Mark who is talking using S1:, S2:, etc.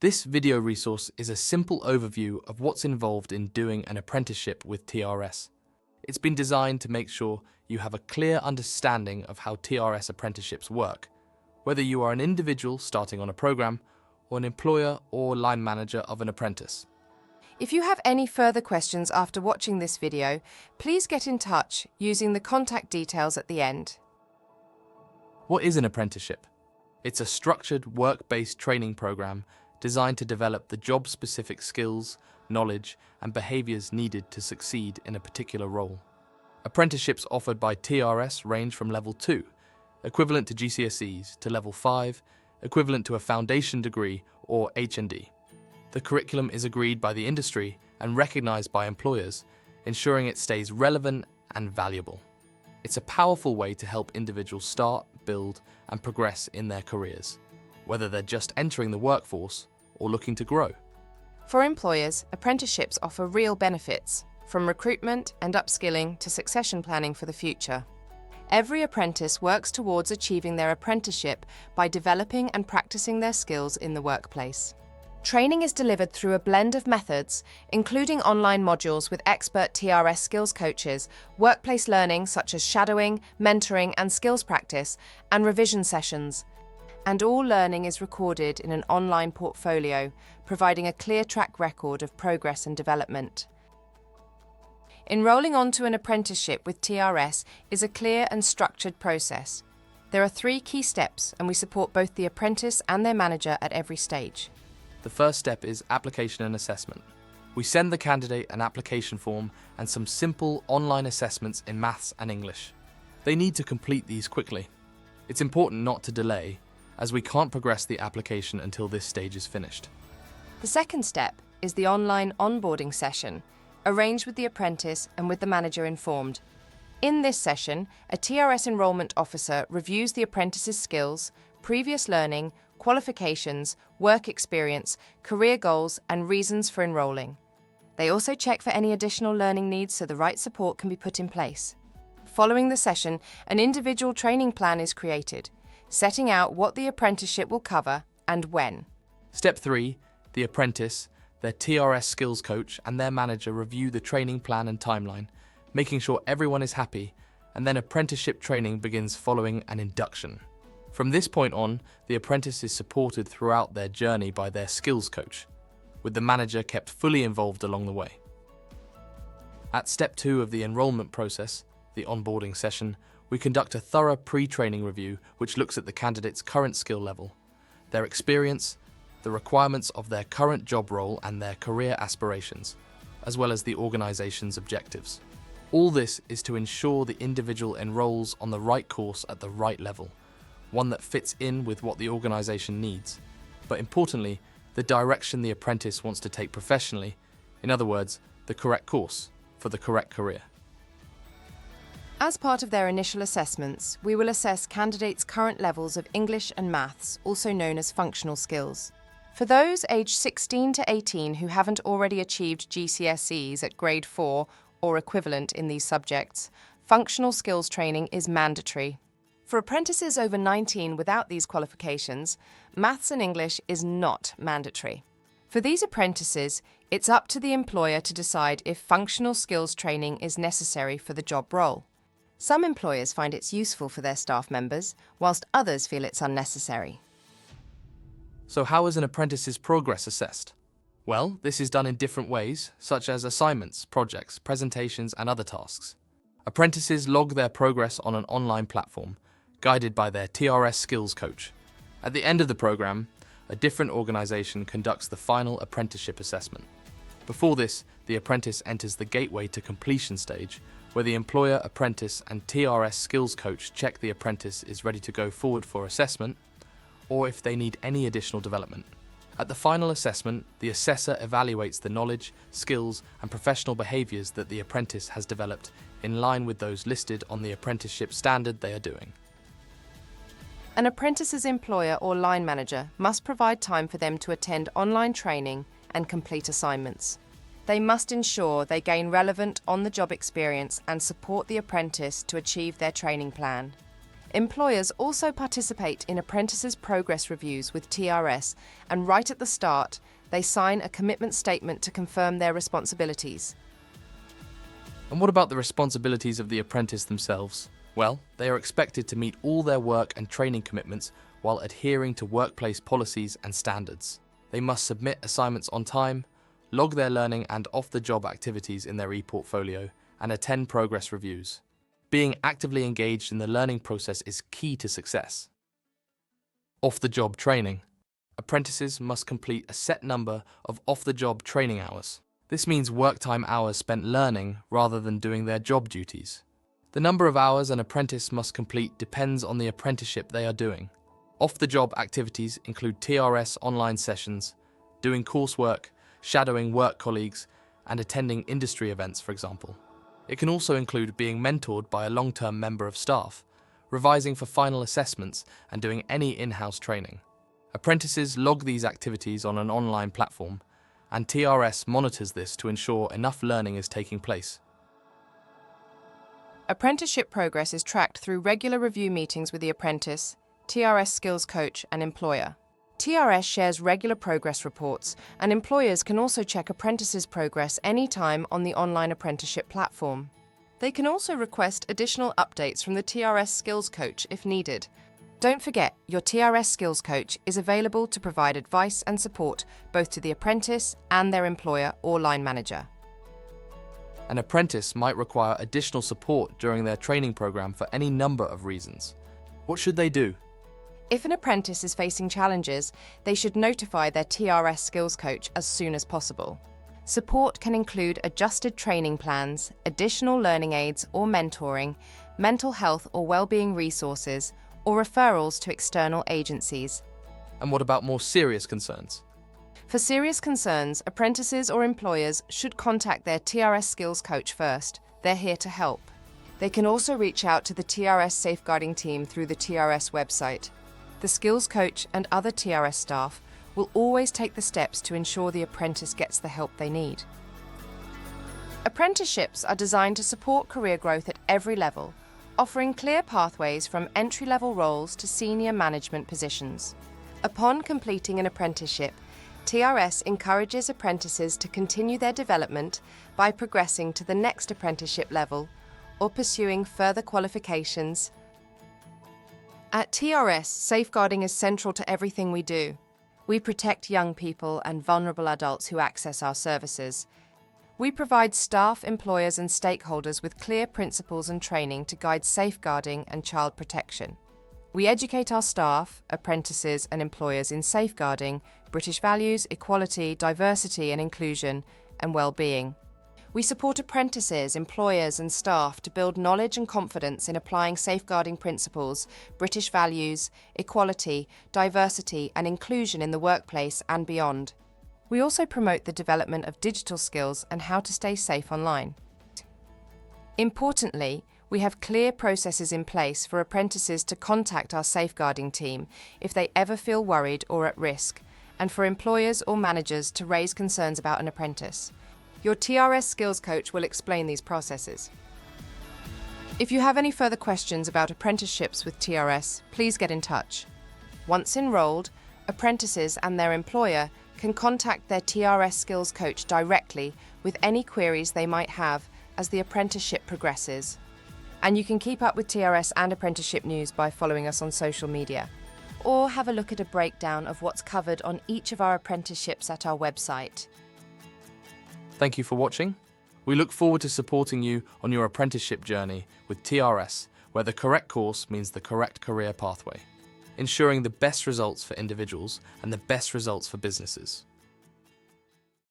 S1: This video resource is a simple overview of what's involved in doing an apprenticeship with TRS. It's been designed to make sure you have a clear understanding of how TRS apprenticeships work, whether you are an individual starting on a program or an employer or line manager of an apprentice.
S2: If you have any further questions after watching this video, please get in touch using the contact details at the end.
S1: What is an apprenticeship? It's a structured work-based training program designed to develop the job-specific skills, knowledge, and behaviors needed to succeed in a particular role. Apprenticeships offered by TRS range from Level 2, equivalent to GCSEs, to Level 5, equivalent to a foundation degree or H&D. The curriculum is agreed by the industry and recognised by employers, ensuring it stays relevant and valuable. It's a powerful way to help individuals start, build, and progress in their careers, whether they're just entering the workforce or looking to grow.
S2: For employers, apprenticeships offer real benefits, from recruitment and upskilling to succession planning for the future. Every apprentice works towards achieving their apprenticeship by developing and practicing their skills in the workplace. Training is delivered through a blend of methods, including online modules with expert TRS skills coaches, workplace learning such as shadowing, mentoring and skills practice, and revision sessions. And all learning is recorded in an online portfolio, providing a clear track record of progress and development. Enrolling onto an apprenticeship with TRS is a clear and structured process. There are 3 key steps, and we support both the apprentice and their manager at every stage.
S1: The first step is application and assessment. We send the candidate an application form and some simple online assessments in maths and English. They need to complete these quickly. It's important not to delay, as we can't progress the application until this stage is finished.
S2: The second step is the online onboarding session, arranged with the apprentice and with the manager informed. In this session, a TRS enrolment officer reviews the apprentice's skills, previous learning, qualifications, work experience, career goals, and reasons for enrolling. They also check for any additional learning needs so the right support can be put in place. Following the session, an individual training plan is created, setting out what the apprenticeship will cover and when.
S1: Step 3, the apprentice, their TRS skills coach, and their manager review the training plan and timeline, making sure everyone is happy, and then apprenticeship training begins following an induction. From this point on, the apprentice is supported throughout their journey by their skills coach, with the manager kept fully involved along the way. At step 2 of the enrolment process, the onboarding session, we conduct a thorough pre-training review which looks at the candidate's current skill level, their experience, the requirements of their current job role and their career aspirations, as well as the organisation's objectives. All this is to ensure the individual enrolls on the right course at the right level, one that fits in with what the organisation needs, but importantly, the direction the apprentice wants to take professionally, in other words, the correct course for the correct career.
S2: As part of their initial assessments, we will assess candidates' current levels of English and maths, also known as functional skills. For those aged 16 to 18 who haven't already achieved GCSEs at grade 4 or equivalent in these subjects, functional skills training is mandatory. For apprentices over 19 without these qualifications, maths and English is not mandatory. For these apprentices, it's up to the employer to decide if functional skills training is necessary for the job role. Some employers find it's useful for their staff members, whilst others feel it's unnecessary.
S1: So how is an apprentice's progress assessed? Well, this is done in different ways, such as assignments, projects, presentations, and other tasks. Apprentices log their progress on an online platform, guided by their TRS skills coach. At the end of the program, a different organisation conducts the final apprenticeship assessment. Before this, the apprentice enters the gateway to completion stage, where the employer, apprentice and TRS skills coach check the apprentice is ready to go forward for assessment, or if they need any additional development. At the final assessment, the assessor evaluates the knowledge, skills and professional behaviours that the apprentice has developed in line with those listed on the apprenticeship standard they are doing.
S2: An apprentice's employer or line manager must provide time for them to attend online training and complete assignments. They must ensure they gain relevant on-the-job experience and support the apprentice to achieve their training plan. Employers also participate in apprentices' progress reviews with TRS, and right at the start, they sign a commitment statement to confirm their responsibilities.
S1: And what about the responsibilities of the apprentice themselves? Well, they are expected to meet all their work and training commitments while adhering to workplace policies and standards. They must submit assignments on time, log their learning and off-the-job activities in their e-portfolio, and attend progress reviews. Being actively engaged in the learning process is key to success. Off-the-job training. Apprentices must complete a set number of off-the-job training hours. This means work time hours spent learning rather than doing their job duties. The number of hours an apprentice must complete depends on the apprenticeship they are doing. Off-the-job activities include TRS online sessions, doing coursework, shadowing work colleagues, and attending industry events, for example. It can also include being mentored by a long-term member of staff, revising for final assessments, and doing any in-house training. Apprentices log these activities on an online platform, and TRS monitors this to ensure enough learning is taking place.
S2: Apprenticeship progress is tracked through regular review meetings with the apprentice, TRS skills coach, and employer. TRS shares regular progress reports, and employers can also check apprentices' progress anytime on the online apprenticeship platform. They can also request additional updates from the TRS skills coach if needed. Don't forget, your TRS skills coach is available to provide advice and support both to the apprentice and their employer or line manager.
S1: An apprentice might require additional support during their training program for any number of reasons. What should they do?
S2: If an apprentice is facing challenges, they should notify their TRS skills coach as soon as possible. Support can include adjusted training plans, additional learning aids or mentoring, mental health or well-being resources, or referrals to external agencies.
S1: And what about more serious concerns?
S2: For serious concerns, apprentices or employers should contact their TRS skills coach first. They're here to help. They can also reach out to the TRS safeguarding team through the TRS website. The skills coach and other TRS staff will always take the steps to ensure the apprentice gets the help they need. Apprenticeships are designed to support career growth at every level, offering clear pathways from entry-level roles to senior management positions. Upon completing an apprenticeship, TRS encourages apprentices to continue their development by progressing to the next apprenticeship level or pursuing further qualifications. At TRS, safeguarding is central to everything we do. We protect young people and vulnerable adults who access our services. We provide staff, employers and stakeholders with clear principles and training to guide safeguarding and child protection. We educate our staff, apprentices and employers in safeguarding, British values, equality, diversity and inclusion, and well-being. We support apprentices, employers and staff to build knowledge and confidence in applying safeguarding principles, British values, equality, diversity and inclusion in the workplace and beyond. We also promote the development of digital skills and how to stay safe online. Importantly, we have clear processes in place for apprentices to contact our safeguarding team if they ever feel worried or at risk, and for employers or managers to raise concerns about an apprentice. Your TRS skills coach will explain these processes. If you have any further questions about apprenticeships with TRS, please get in touch. Once enrolled, apprentices and their employer can contact their TRS skills coach directly with any queries they might have as the apprenticeship progresses. And you can keep up with TRS and apprenticeship news by following us on social media, or have a look at a breakdown of what's covered on each of our apprenticeships at our website.
S1: Thank you for watching. We look forward to supporting you on your apprenticeship journey with TRS, where the correct course means the correct career pathway, ensuring the best results for individuals and the best results for businesses.